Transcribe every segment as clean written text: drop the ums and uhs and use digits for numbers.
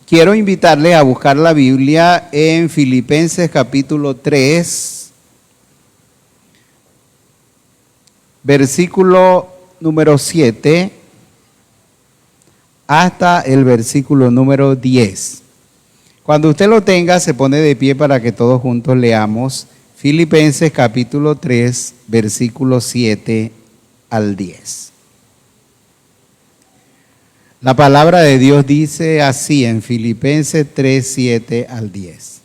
Quiero invitarles a buscar la Biblia en Filipenses capítulo 3, versículo número 7 hasta el versículo número 10. Cuando usted lo tenga, se pone de pie para que todos juntos leamos Filipenses capítulo 3, versículo 7 al 10. La palabra de Dios dice así en Filipenses 3, 7 al 10.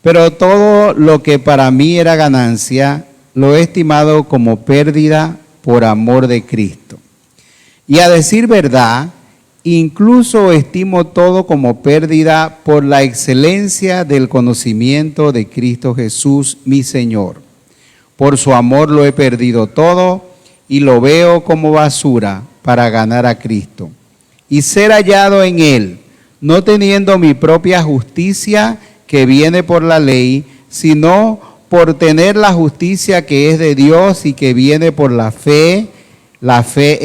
Pero todo lo que para mí era ganancia, lo he estimado como pérdida por amor de Cristo. Y a decir verdad, incluso estimo todo como pérdida por la excelencia del conocimiento de Cristo Jesús, mi Señor. Por su amor lo he perdido todo y lo veo como basura para ganar a Cristo y ser hallado en Él, no teniendo mi propia justicia que viene por la ley, sino por tener la justicia que es de Dios y que viene por la fe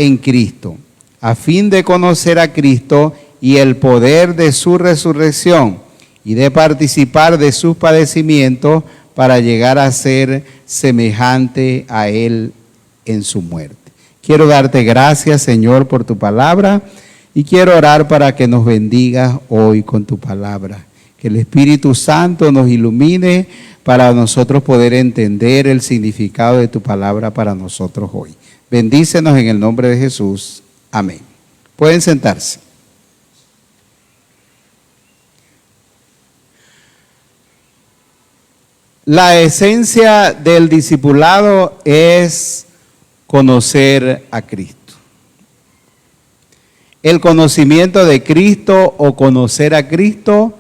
en Cristo, a fin de conocer a Cristo y el poder de su resurrección y de participar de sus padecimientos para llegar a ser semejante a Él en su muerte. Quiero darte gracias, Señor, por tu palabra y quiero orar para que nos bendigas hoy con tu palabra. Que el Espíritu Santo nos ilumine para nosotros poder entender el significado de tu palabra para nosotros hoy. Bendícenos en el nombre de Jesús. Amén. Pueden sentarse. La esencia del discipulado es conocer a Cristo. El conocimiento de Cristo o conocer a Cristo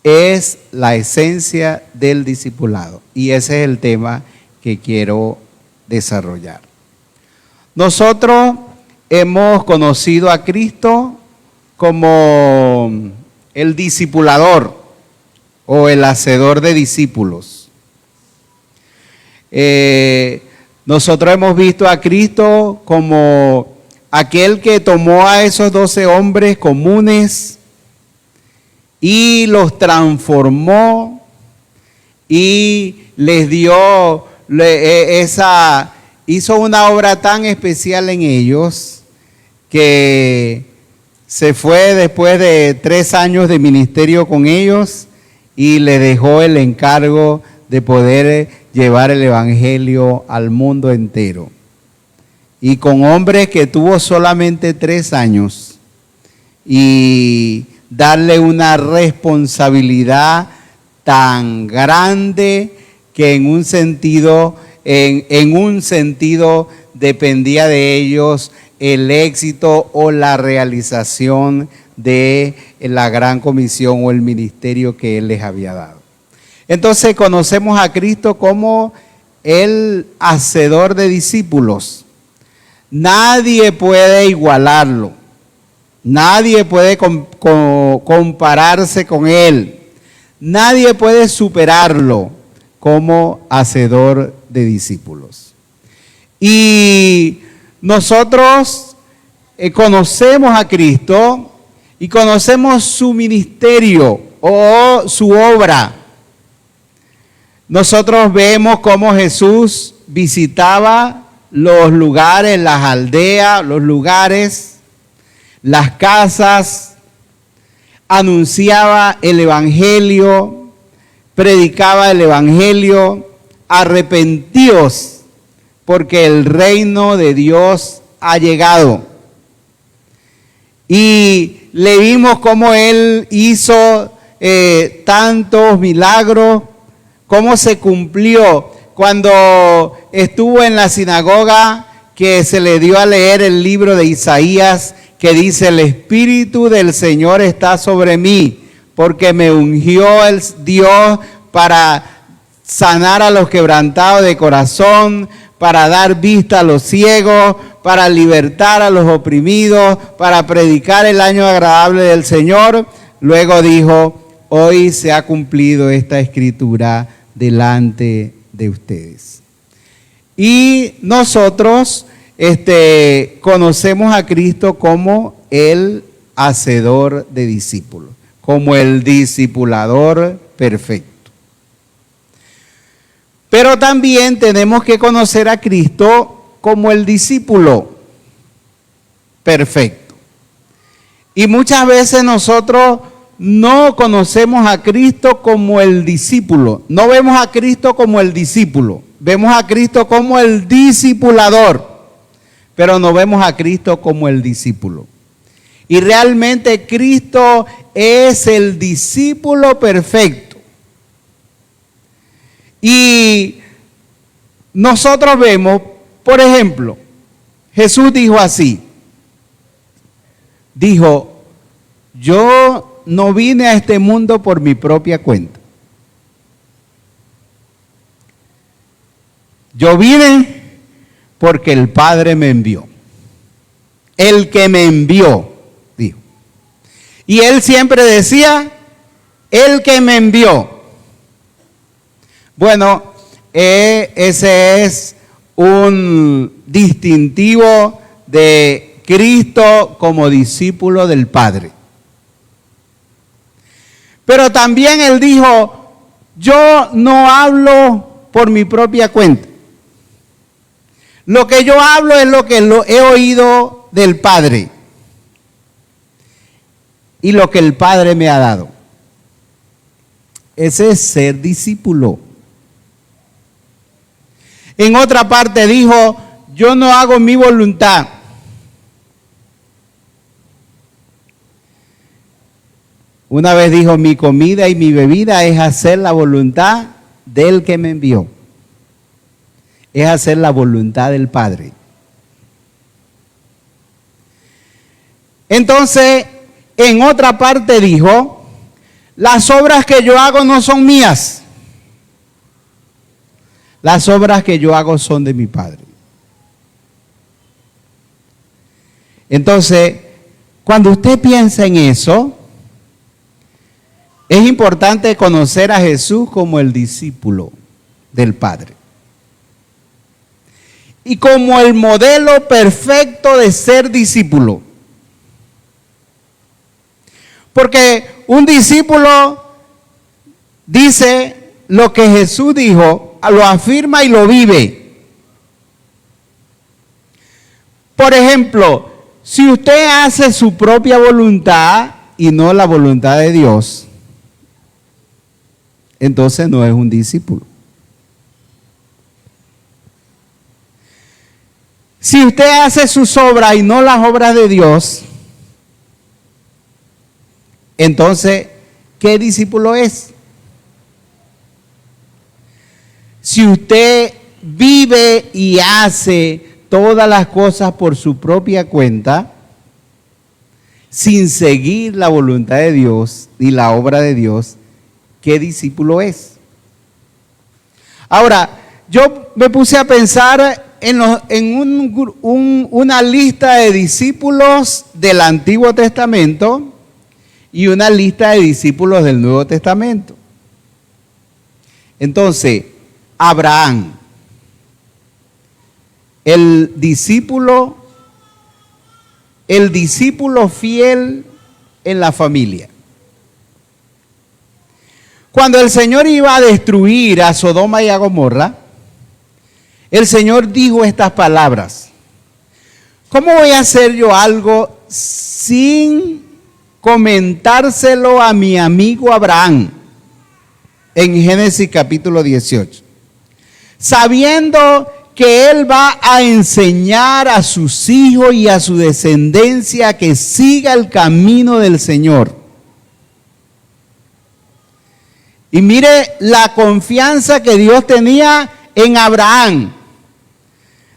es la esencia del discipulado. Y ese es el tema que quiero desarrollar. Nosotros hemos conocido a Cristo como el discipulador o el hacedor de discípulos. Nosotros hemos visto a Cristo como aquel que tomó a esos 12 hombres comunes y los transformó y les dio hizo una obra tan especial en ellos que se fue después de 3 años de ministerio con ellos y le dejó el encargo de poder llevar el evangelio al mundo entero. Y con hombres que tuvo solamente 3 años y darle una responsabilidad tan grande que en un sentido dependía de ellos el éxito o la realización de la gran comisión o el ministerio que Él les había dado. Entonces conocemos a Cristo como el hacedor de discípulos. Nadie puede igualarlo, nadie puede compararse con Él, nadie puede superarlo como hacedor de discípulos. Y nosotros conocemos a Cristo y conocemos su ministerio o su obra. Nosotros vemos cómo Jesús visitaba los lugares, las aldeas, los lugares, las casas, anunciaba el evangelio, predicaba el evangelio, arrepentíos, porque el reino de Dios ha llegado. Y le vimos cómo Él hizo tantos milagros, cómo se cumplió cuando estuvo en la sinagoga, que se le dio a leer el libro de Isaías, que dice: el Espíritu del Señor está sobre mí, porque me ungió el Dios para sanar a los quebrantados de corazón, para dar vista a los ciegos, para libertar a los oprimidos, para predicar el año agradable del Señor. Luego dijo: hoy se ha cumplido esta escritura delante de ustedes. Y nosotros conocemos a Cristo como el hacedor de discípulos, como el discipulador perfecto. Pero también tenemos que conocer a Cristo como el discípulo perfecto. Y muchas veces nosotros no conocemos a Cristo como el discípulo. No vemos a Cristo como el discípulo. Vemos a Cristo como el discipulador. Pero no vemos a Cristo como el discípulo. Y realmente Cristo es el discípulo perfecto. Y nosotros vemos, por ejemplo, Jesús dijo así. Dijo, yo no vine a este mundo por mi propia cuenta. Yo vine porque el Padre me envió. El que me envió, dijo. Y él siempre decía, el que me envió. Bueno, ese es un distintivo de Cristo como discípulo del Padre. Pero también él dijo, yo no hablo por mi propia cuenta. Lo que yo hablo es lo que he oído del Padre y lo que el Padre me ha dado. Ese es ser discípulo. En otra parte dijo, yo no hago mi voluntad. Una vez dijo, mi comida y mi bebida es hacer la voluntad del que me envió. Es hacer la voluntad del Padre. Entonces, en otra parte dijo, las obras que yo hago no son mías. Las obras que yo hago son de mi Padre. Entonces, cuando usted piensa en eso, es importante conocer a Jesús como el discípulo del Padre. Y como el modelo perfecto de ser discípulo. Porque un discípulo dice lo que Jesús dijo, lo afirma y lo vive. Por ejemplo, si usted hace su propia voluntad y no la voluntad de Dios, entonces no es un discípulo. Si usted hace sus obras y no las obras de Dios, entonces, ¿qué discípulo es? Si usted vive y hace todas las cosas por su propia cuenta, sin seguir la voluntad de Dios y la obra de Dios, ¿qué discípulo es? Ahora, yo me puse a pensar en una lista de discípulos del Antiguo Testamento y una lista de discípulos del Nuevo Testamento. Entonces, Abraham, el discípulo fiel en la familia. Cuando el Señor iba a destruir a Sodoma y a Gomorra, el Señor dijo estas palabras: ¿cómo voy a hacer yo algo sin comentárselo a mi amigo Abraham? En Génesis capítulo 18. Sabiendo que él va a enseñar a sus hijos y a su descendencia que siga el camino del Señor. Y mire la confianza que Dios tenía en Abraham,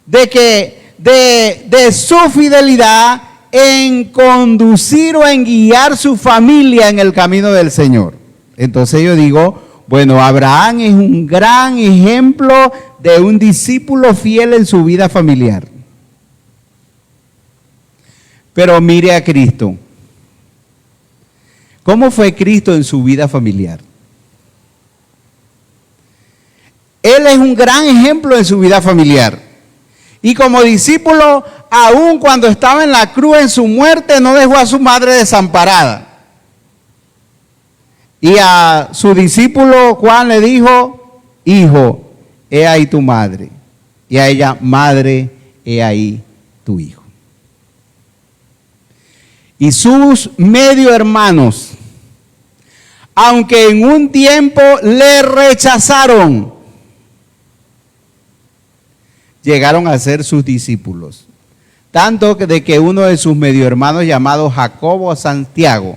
de su fidelidad en conducir o en guiar su familia en el camino del Señor. Entonces yo digo, bueno, Abraham es un gran ejemplo de un discípulo fiel en su vida familiar. Pero mire a Cristo. ¿Cómo fue Cristo en su vida familiar? Él es un gran ejemplo en su vida familiar. Y como discípulo, aun cuando estaba en la cruz en su muerte, no dejó a su madre desamparada. Y a su discípulo Juan le dijo: hijo, he ahí tu madre. Y a ella: madre, he ahí tu hijo. Y sus medio hermanos, aunque en un tiempo le rechazaron, llegaron a ser sus discípulos. Tanto de que uno de sus medio hermanos, llamado Jacobo Santiago,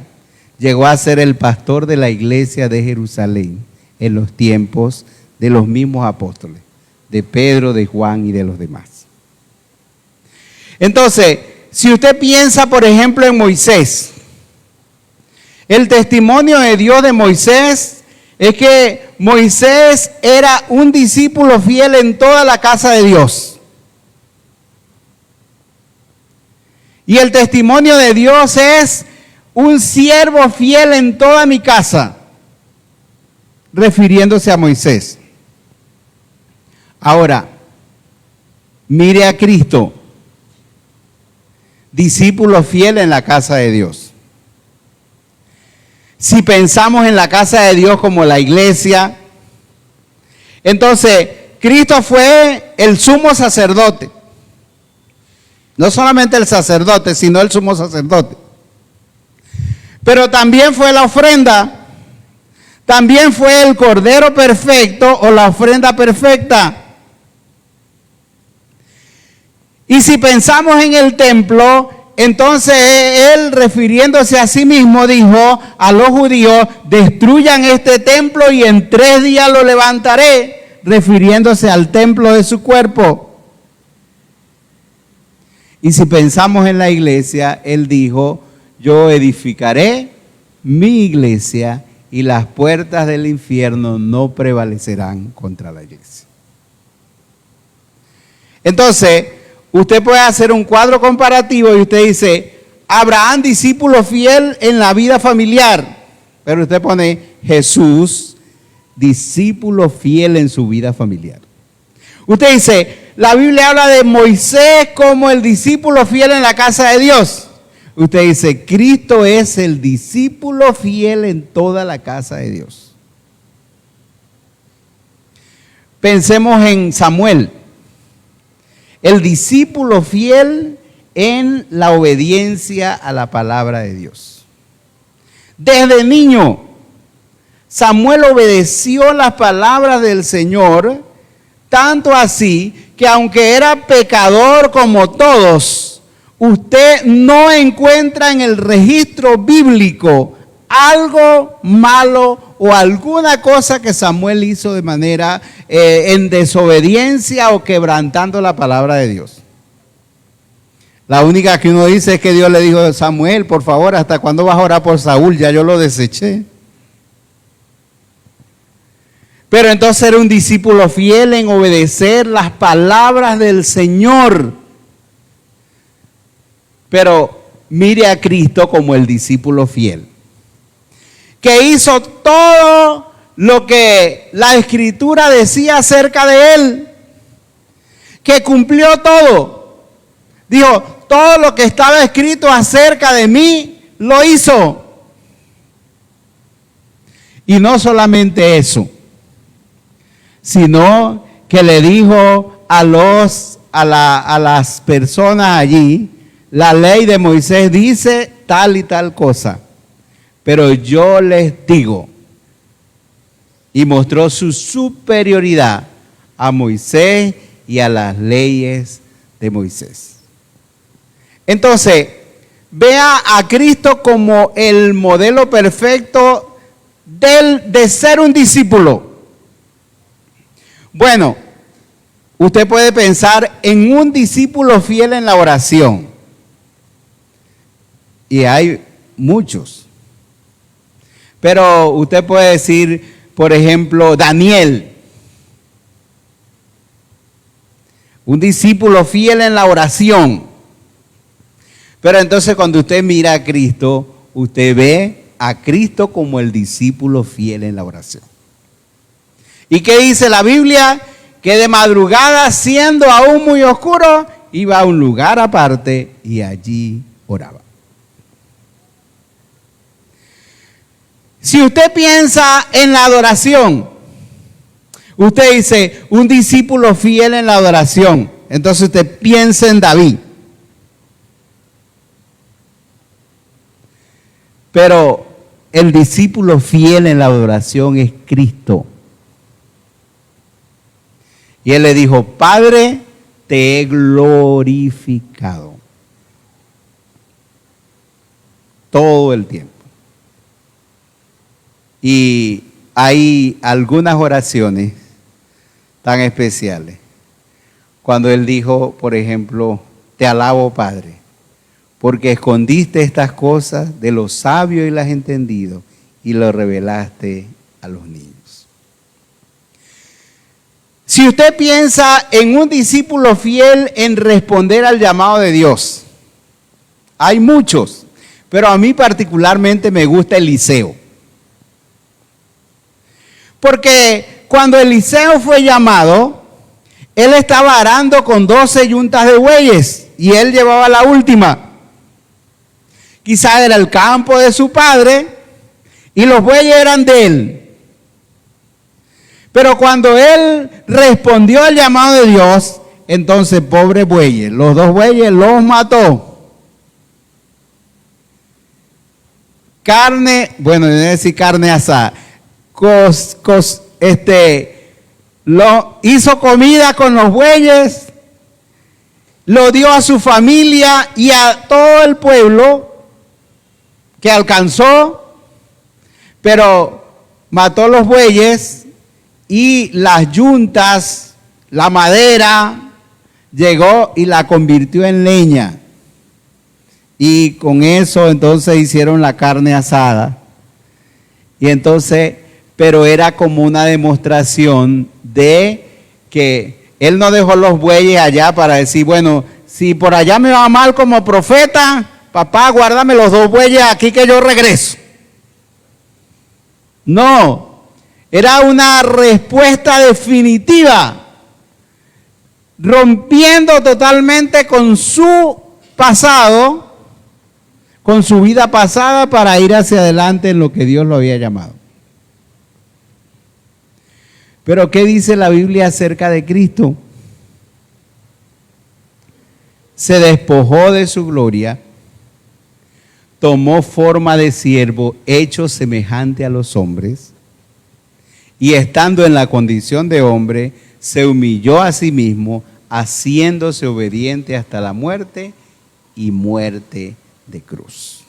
llegó a ser el pastor de la iglesia de Jerusalén en los tiempos de los mismos apóstoles, de Pedro, de Juan y de los demás. Entonces, si usted piensa, por ejemplo, en Moisés, el testimonio de Dios de Moisés es que Moisés era un discípulo fiel en toda la casa de Dios. Y el testimonio de Dios es: un siervo fiel en toda mi casa, refiriéndose a Moisés. Ahora, mire a Cristo, discípulo fiel en la casa de Dios. Si pensamos en la casa de Dios como la iglesia, entonces Cristo fue el sumo sacerdote. No solamente el sacerdote, sino el sumo sacerdote. Pero también fue la ofrenda, también fue el cordero perfecto o la ofrenda perfecta. Y si pensamos en el templo, entonces él, refiriéndose a sí mismo, dijo a los judíos: destruyan este templo y en 3 días lo levantaré, refiriéndose al templo de su cuerpo. Y si pensamos en la iglesia, él dijo: yo edificaré mi iglesia y las puertas del infierno no prevalecerán contra la iglesia. Entonces, usted puede hacer un cuadro comparativo y usted dice: Abraham, discípulo fiel en la vida familiar. Pero usted pone Jesús, discípulo fiel en su vida familiar. Usted dice: la Biblia habla de Moisés como el discípulo fiel en la casa de Dios. Usted dice: Cristo es el discípulo fiel en toda la casa de Dios. Pensemos en Samuel, el discípulo fiel en la obediencia a la palabra de Dios. Desde niño, Samuel obedeció las palabras del Señor, tanto así que aunque era pecador como todos, usted no encuentra en el registro bíblico algo malo o alguna cosa que Samuel hizo de manera en desobediencia o quebrantando la palabra de Dios. La única que uno dice es que Dios le dijo a Samuel: por favor, ¿hasta cuándo vas a orar por Saúl? Ya yo lo deseché. Pero entonces era un discípulo fiel en obedecer las palabras del Señor. Pero mire a Cristo como el discípulo fiel, que hizo todo lo que la Escritura decía acerca de él, que cumplió todo. Dijo: todo lo que estaba escrito acerca de mí, lo hizo. Y no solamente eso, sino que le dijo a las personas allí: la ley de Moisés dice tal y tal cosa, pero yo les digo. Y mostró su superioridad a Moisés y a las leyes de Moisés. Entonces, vea a Cristo como el modelo perfecto de ser un discípulo. Bueno, usted puede pensar en un discípulo fiel en la oración. Y hay muchos. Pero usted puede decir, por ejemplo, Daniel. Un discípulo fiel en la oración. Pero entonces cuando usted mira a Cristo, usted ve a Cristo como el discípulo fiel en la oración. ¿Y qué dice la Biblia? Que de madrugada, siendo aún muy oscuro, iba a un lugar aparte y allí oraba. Si usted piensa en la adoración, usted dice, un discípulo fiel en la adoración, entonces usted piensa en David. Pero el discípulo fiel en la adoración es Cristo. Y él le dijo, Padre, te he glorificado. Todo el tiempo. Y hay algunas oraciones tan especiales. Cuando él dijo, por ejemplo, te alabo, Padre, porque escondiste estas cosas de los sabios y las entendidos y lo revelaste a los niños. Si usted piensa en un discípulo fiel en responder al llamado de Dios, hay muchos, pero a mí particularmente me gusta Eliseo. Porque cuando Eliseo fue llamado, él estaba arando con 12 yuntas de bueyes y él llevaba la última. Quizás era el campo de su padre y los bueyes eran de él. Pero cuando él respondió al llamado de Dios, entonces pobres bueyes, los 2 bueyes los mató. Carne, bueno, yo voy a decir carne asada. Hizo comida con los bueyes, lo dio a su familia y a todo el pueblo que alcanzó, pero mató los bueyes y las yuntas, la madera, llegó y la convirtió en leña. Y con eso entonces hicieron la carne asada. Y entonces, pero era como una demostración de que él no dejó los bueyes allá para decir, bueno, si por allá me va mal como profeta, papá, guárdame los 2 bueyes aquí que yo regreso. No, era una respuesta definitiva, rompiendo totalmente con su pasado, con su vida pasada para ir hacia adelante en lo que Dios lo había llamado. Pero ¿qué dice la Biblia acerca de Cristo? Se despojó de su gloria, tomó forma de siervo, hecho semejante a los hombres, y estando en la condición de hombre, se humilló a sí mismo, haciéndose obediente hasta la muerte y muerte de cruz.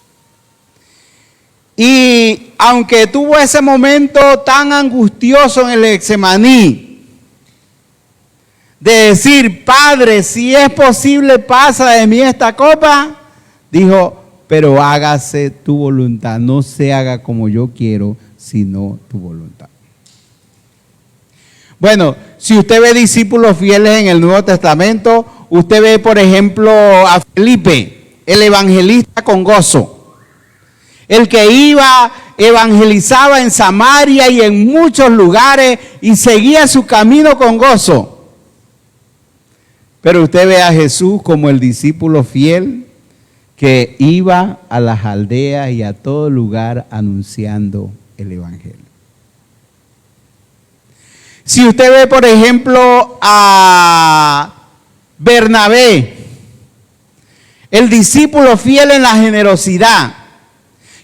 Y aunque tuvo ese momento tan angustioso en el Getsemaní, de decir, Padre, si es posible, pasa de mí esta copa, dijo, pero hágase tu voluntad, no se haga como yo quiero, sino tu voluntad. Bueno, si usted ve discípulos fieles en el Nuevo Testamento, usted ve, por ejemplo, a Felipe, el evangelista con gozo. El que iba, evangelizaba en Samaria y en muchos lugares y seguía su camino con gozo. Pero usted ve a Jesús como el discípulo fiel que iba a las aldeas y a todo lugar anunciando el evangelio. Si usted ve, por ejemplo, a Bernabé, el discípulo fiel en la generosidad,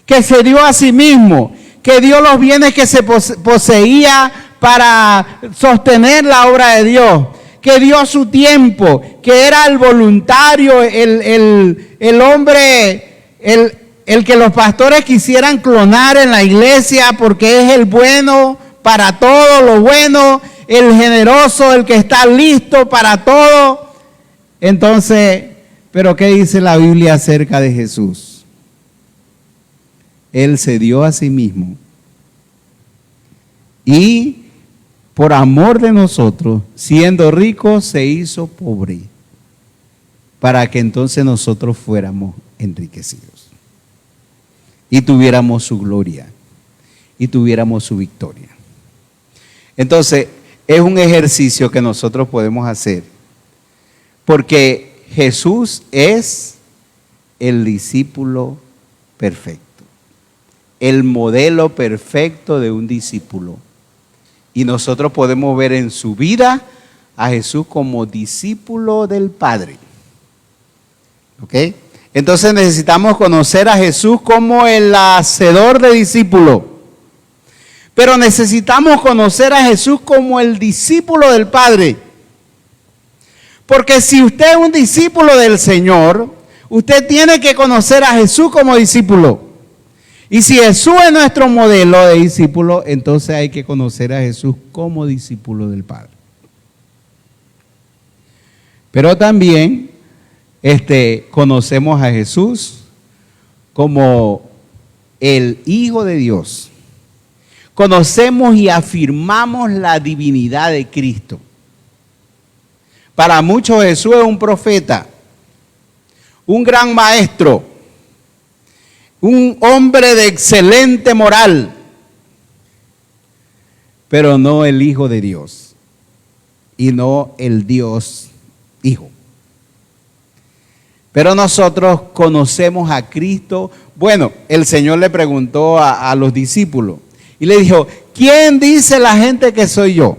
que se dio a sí mismo, que dio los bienes que se poseía para sostener la obra de Dios, que dio su tiempo, que era el voluntario, el hombre, el que los pastores quisieran clonar en la iglesia porque es el bueno para todo lo bueno, el generoso, el que está listo para todo. Entonces, ¿pero qué dice la Biblia acerca de Jesús? Él se dio a sí mismo y por amor de nosotros, siendo rico, se hizo pobre para que entonces nosotros fuéramos enriquecidos y tuviéramos su gloria y tuviéramos su victoria. Entonces, es un ejercicio que nosotros podemos hacer porque Jesús es el discípulo perfecto, el modelo perfecto de un discípulo. Y nosotros podemos ver en su vida a Jesús como discípulo del Padre. ¿Ok? Entonces necesitamos conocer a Jesús como el hacedor de discípulos. Pero necesitamos conocer a Jesús como el discípulo del Padre. Porque si usted es un discípulo del Señor, usted tiene que conocer a Jesús como discípulo. Y si Jesús es nuestro modelo de discípulo, entonces hay que conocer a Jesús como discípulo del Padre. Pero también conocemos a Jesús como el Hijo de Dios. Conocemos y afirmamos la divinidad de Cristo. Para muchos Jesús es un profeta, un gran maestro, un hombre de excelente moral, pero no el Hijo de Dios y no el Dios Hijo. Pero nosotros conocemos a Cristo. Bueno, el Señor le preguntó a los discípulos y le dijo, ¿quién dice la gente que soy yo?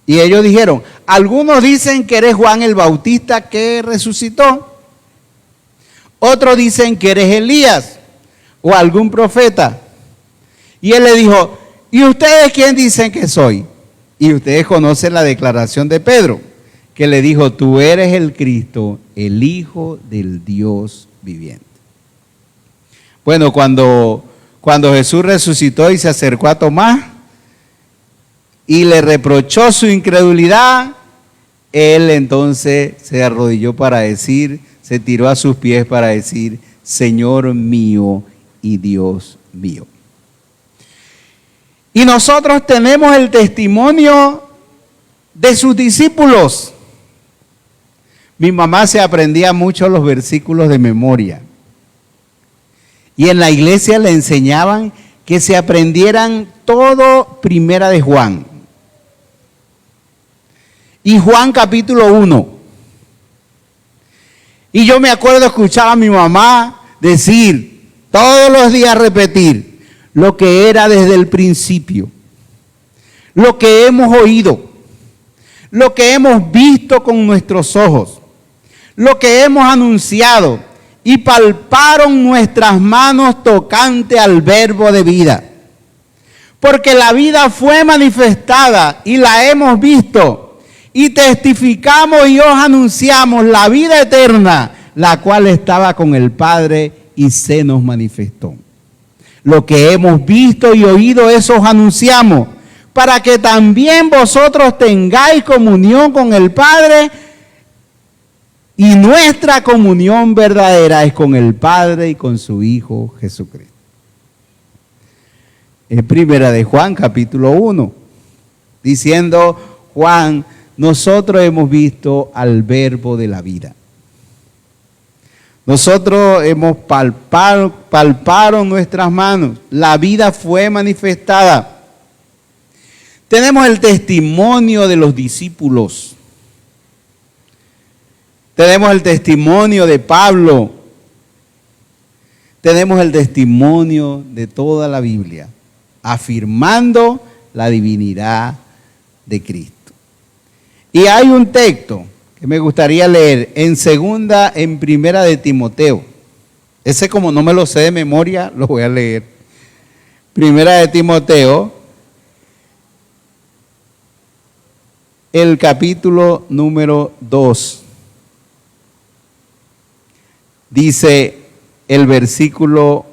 Y ellos dijeron, algunos dicen que eres Juan el Bautista que resucitó. Otros dicen que eres Elías o algún profeta. Y él le dijo, ¿y ustedes quién dicen que soy? Y ustedes conocen la declaración de Pedro, que le dijo, tú eres el Cristo, el Hijo del Dios viviente. Bueno, cuando Jesús resucitó y se acercó a Tomás y le reprochó su incredulidad, él entonces se arrodilló para decir, se tiró a sus pies para decir, Señor mío y Dios mío. Y nosotros tenemos el testimonio de sus discípulos. Mi mamá se aprendía mucho los versículos de memoria. Y en la iglesia le enseñaban que se aprendieran todo Primera de Juan. Y Juan capítulo 1. Y yo me acuerdo escuchar a mi mamá decir, todos los días repetir, lo que era desde el principio, lo que hemos oído, lo que hemos visto con nuestros ojos, lo que hemos anunciado y palparon nuestras manos tocante al verbo de vida. Porque la vida fue manifestada y la hemos visto y testificamos y os anunciamos la vida eterna, la cual estaba con el Padre y se nos manifestó. Lo que hemos visto y oído, eso os anunciamos, para que también vosotros tengáis comunión con el Padre, y nuestra comunión verdadera es con el Padre y con su Hijo Jesucristo. En Primera de Juan, capítulo 1, diciendo Juan, nosotros hemos visto al verbo de la vida. Nosotros hemos palparon nuestras manos. La vida fue manifestada. Tenemos el testimonio de los discípulos. Tenemos el testimonio de Pablo. Tenemos el testimonio de toda la Biblia, afirmando la divinidad de Cristo. Y hay un texto que me gustaría leer en Primera de Timoteo. Ese, como no me lo sé de memoria, lo voy a leer. Primera de Timoteo, el capítulo número 2. Dice el versículo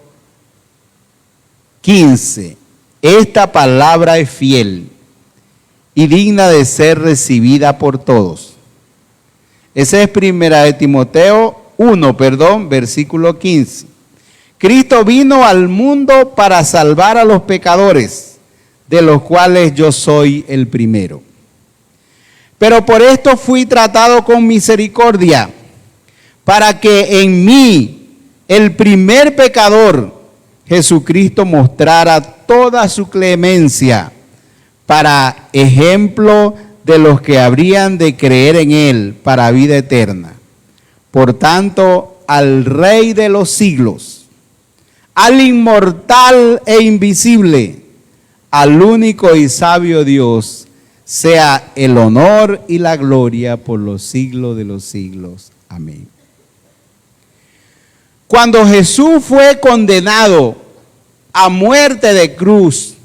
15, esta palabra es fiel y digna de ser recibida por todos. Ese es Primera de Timoteo 1, versículo 15. Cristo vino al mundo para salvar a los pecadores, de los cuales yo soy el primero. Pero por esto fui tratado con misericordia, para que en mí, el primer pecador, Jesucristo mostrara toda su clemencia, para ejemplo de los que habrían de creer en él para vida eterna. Por tanto, al Rey de los siglos, al inmortal e invisible, al único y sabio Dios, sea el honor y la gloria por los siglos de los siglos. Amén. Cuando Jesús fue condenado a muerte de cruz,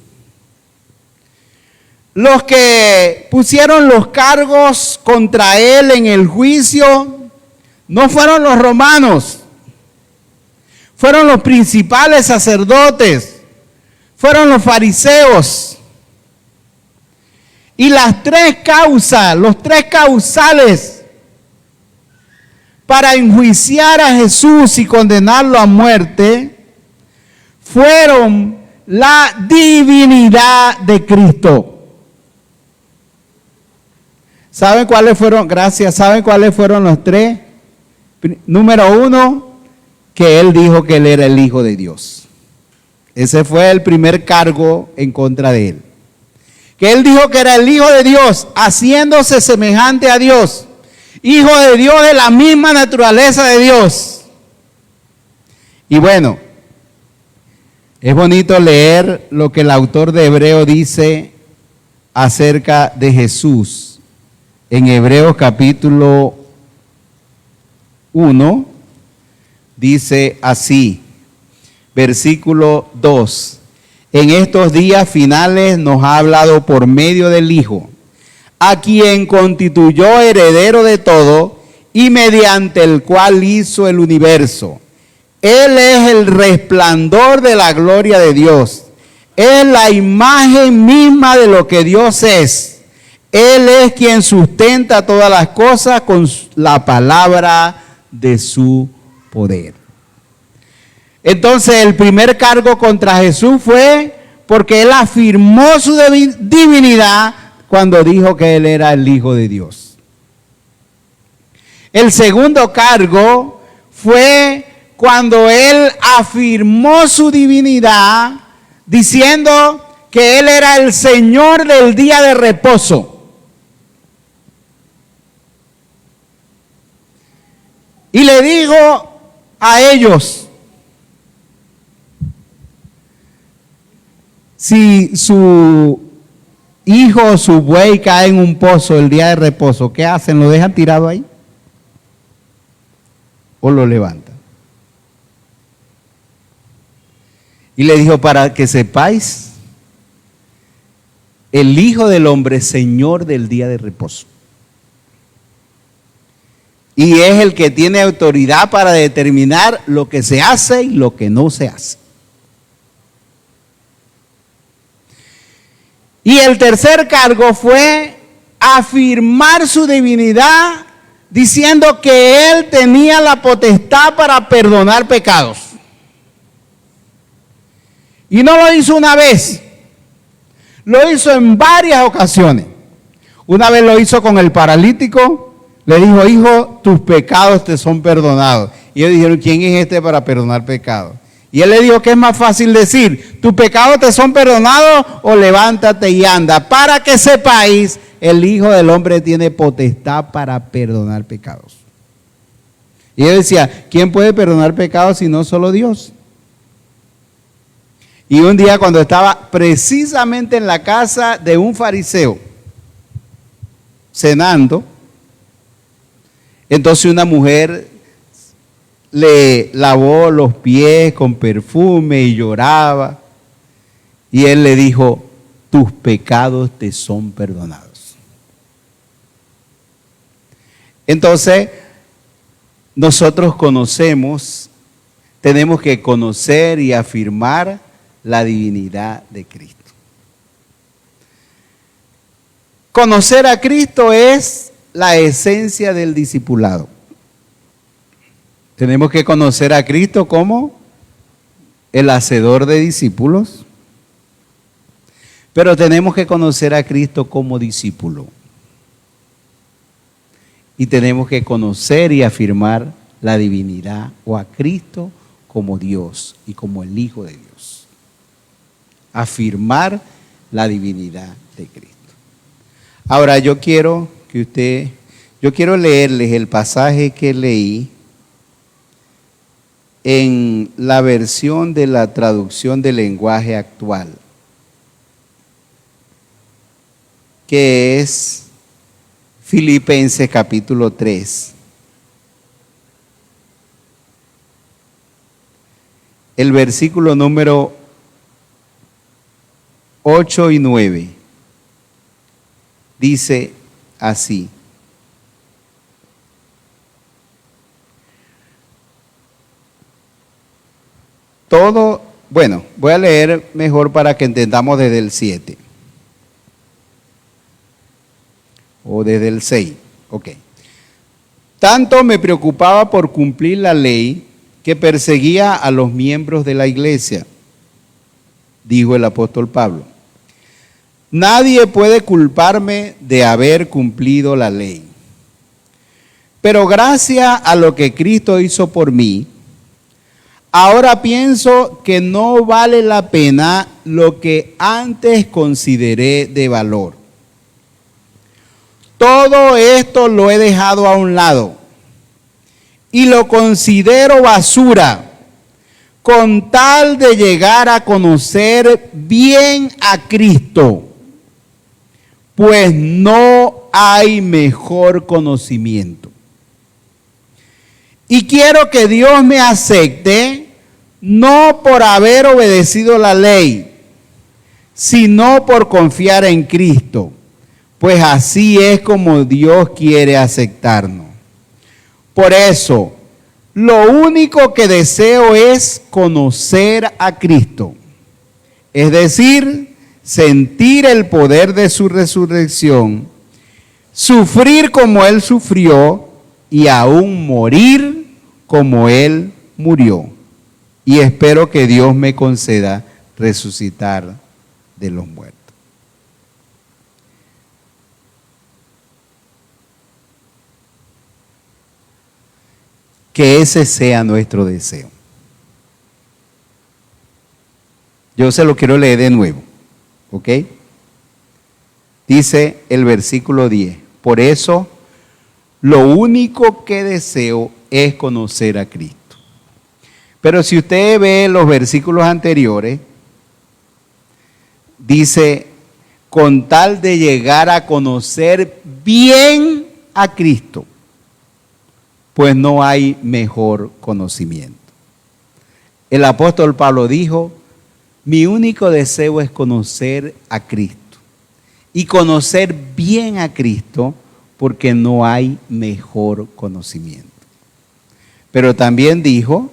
los que pusieron los cargos contra él en el juicio no fueron los romanos, fueron los principales sacerdotes, fueron los fariseos. Y las tres causas, los tres causales para enjuiciar a Jesús y condenarlo a muerte fueron la divinidad de Cristo. ¿Saben cuáles fueron? Gracias. ¿Saben cuáles fueron los tres? Número uno, que él dijo que él era el Hijo de Dios. Ese fue el primer cargo en contra de él. Que él dijo que era el Hijo de Dios, haciéndose semejante a Dios. Hijo de Dios, de la misma naturaleza de Dios. Y bueno, es bonito leer lo que el autor de Hebreo dice acerca de Jesús. En Hebreos capítulo 1 dice así, versículo 2. En estos días finales nos ha hablado por medio del Hijo, a quien constituyó heredero de todo y mediante el cual hizo el universo. Él es el resplandor de la gloria de Dios. Es la imagen misma de lo que Dios es. Él es quien sustenta todas las cosas con la palabra de su poder. Entonces el primer cargo contra Jesús fue porque él afirmó su divinidad cuando dijo que él era el Hijo de Dios. El segundo cargo fue cuando él afirmó su divinidad diciendo que él era el Señor del día de reposo. Y le dijo a ellos, si su hijo o su buey cae en un pozo el día de reposo, ¿qué hacen? ¿Lo dejan tirado ahí? ¿O lo levantan? Y le dijo, para que sepáis, el Hijo del Hombre es Señor del día de reposo. Y es el que tiene autoridad para determinar lo que se hace y lo que no se hace. Y el tercer cargo fue afirmar su divinidad diciendo que él tenía la potestad para perdonar pecados. Y no lo hizo una vez, lo hizo en varias ocasiones. Una vez lo hizo con el paralítico. Le dijo, hijo, tus pecados te son perdonados. Y ellos dijeron, ¿quién es este para perdonar pecados? Y él le dijo que es más fácil decir, tus pecados te son perdonados o levántate y anda. Para que sepáis, el Hijo del Hombre tiene potestad para perdonar pecados. Y él decía, ¿quién puede perdonar pecados si no solo Dios? Y un día cuando estaba precisamente en la casa de un fariseo, cenando, entonces una mujer le lavó los pies con perfume y lloraba. Y él le dijo, tus pecados te son perdonados. Entonces, nosotros tenemos que conocer y afirmar la divinidad de Cristo. Conocer a Cristo es la esencia del discipulado. Tenemos que conocer a Cristo como el hacedor de discípulos, pero tenemos que conocer a Cristo como discípulo. Y tenemos que conocer y afirmar la divinidad o a Cristo como Dios y como el Hijo de Dios. Afirmar la divinidad de Cristo. Ahora yo quiero leerles el pasaje que leí en la versión de la traducción del lenguaje actual, que es Filipenses capítulo 3. El versículo número 8 y 9 dice así: voy a leer mejor para que entendamos desde el 7 o desde el 6. Ok. Tanto me preocupaba por cumplir la ley que perseguía a los miembros de la iglesia, dijo el apóstol Pablo. Nadie puede culparme de haber cumplido la ley. Pero gracias a lo que Cristo hizo por mí, ahora pienso que no vale la pena lo que antes consideré de valor. Todo esto lo he dejado a un lado y lo considero basura con tal de llegar a conocer bien a Cristo, pues no hay mejor conocimiento. Y quiero que Dios me acepte, no por haber obedecido la ley, sino por confiar en Cristo, pues así es como Dios quiere aceptarnos. Por eso, lo único que deseo es conocer a Cristo, es decir, sentir el poder de su resurrección, sufrir como Él sufrió y aún morir como Él murió. Y espero que Dios me conceda resucitar de los muertos. Que ese sea nuestro deseo. Yo se lo quiero leer de nuevo, ¿ok? Dice el versículo 10, por eso lo único que deseo es conocer a Cristo. Pero si usted ve los versículos anteriores, dice, con tal de llegar a conocer bien a Cristo, pues no hay mejor conocimiento. El apóstol Pablo dijo, mi único deseo es conocer a Cristo. Y conocer bien a Cristo, porque no hay mejor conocimiento. Pero también dijo,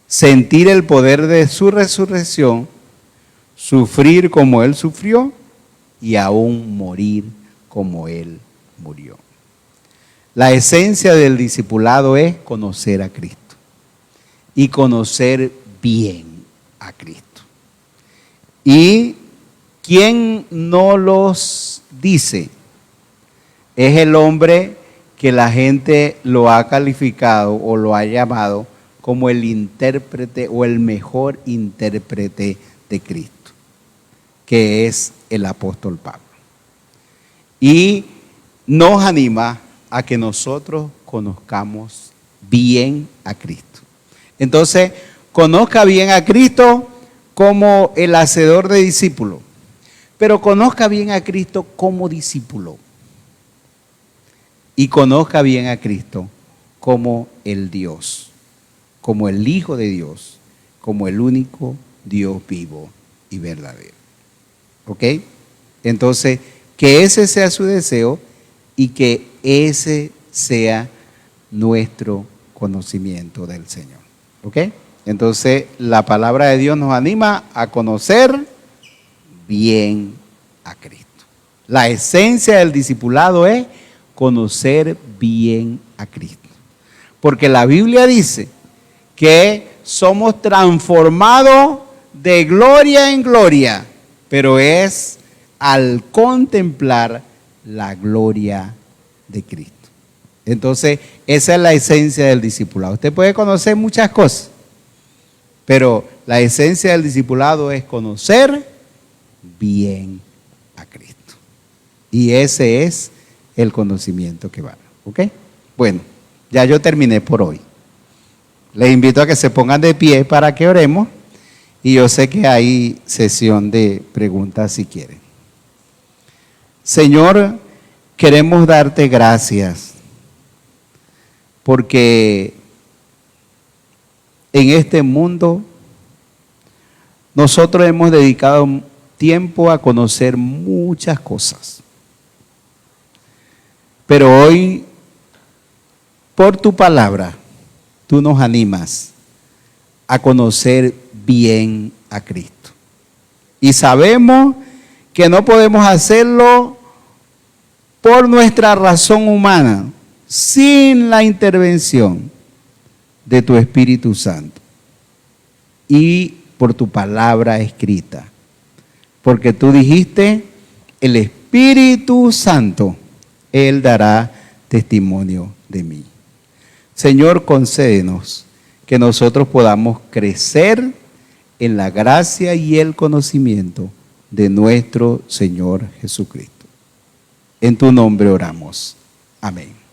sentir el poder de su resurrección, sufrir como Él sufrió y aún morir como Él murió. La esencia del discipulado es conocer a Cristo y conocer bien a Cristo. Y quien no los dice es el hombre que la gente lo ha calificado o lo ha llamado como el intérprete o el mejor intérprete de Cristo, que es el apóstol Pablo. Y nos anima a que nosotros conozcamos bien a Cristo. Entonces, conozca bien a Cristo como el hacedor de discípulos, pero conozca bien a Cristo como discípulo. Y conozca bien a Cristo como el Dios, como el Hijo de Dios, como el único Dios vivo y verdadero. ¿Ok? Entonces, que ese sea su deseo y que ese sea nuestro conocimiento del Señor. ¿Ok? Entonces, la palabra de Dios nos anima a conocer bien a Cristo. La esencia del discipulado es conocer bien a Cristo. Porque la Biblia dice que somos transformados de gloria en gloria, pero es al contemplar la gloria de Cristo. Entonces, esa es la esencia del discipulado. Usted puede conocer muchas cosas, pero la esencia del discipulado es conocer bien a Cristo. Y ese es el conocimiento que vale. ¿Ok? Bueno, ya yo terminé por hoy. Les invito a que se pongan de pie para que oremos. Y yo sé que hay sesión de preguntas si quieren. Señor, queremos darte gracias porque en este mundo nosotros hemos dedicado tiempo a conocer muchas cosas. Pero hoy, por tu palabra, tú nos animas a conocer bien a Cristo. Y sabemos que no podemos hacerlo por nuestra razón humana, sin la intervención de tu Espíritu Santo y por tu palabra escrita. Porque tú dijiste, el Espíritu Santo, Él dará testimonio de mí. Señor, concédenos que nosotros podamos crecer en la gracia y el conocimiento de nuestro Señor Jesucristo. En tu nombre oramos. Amén.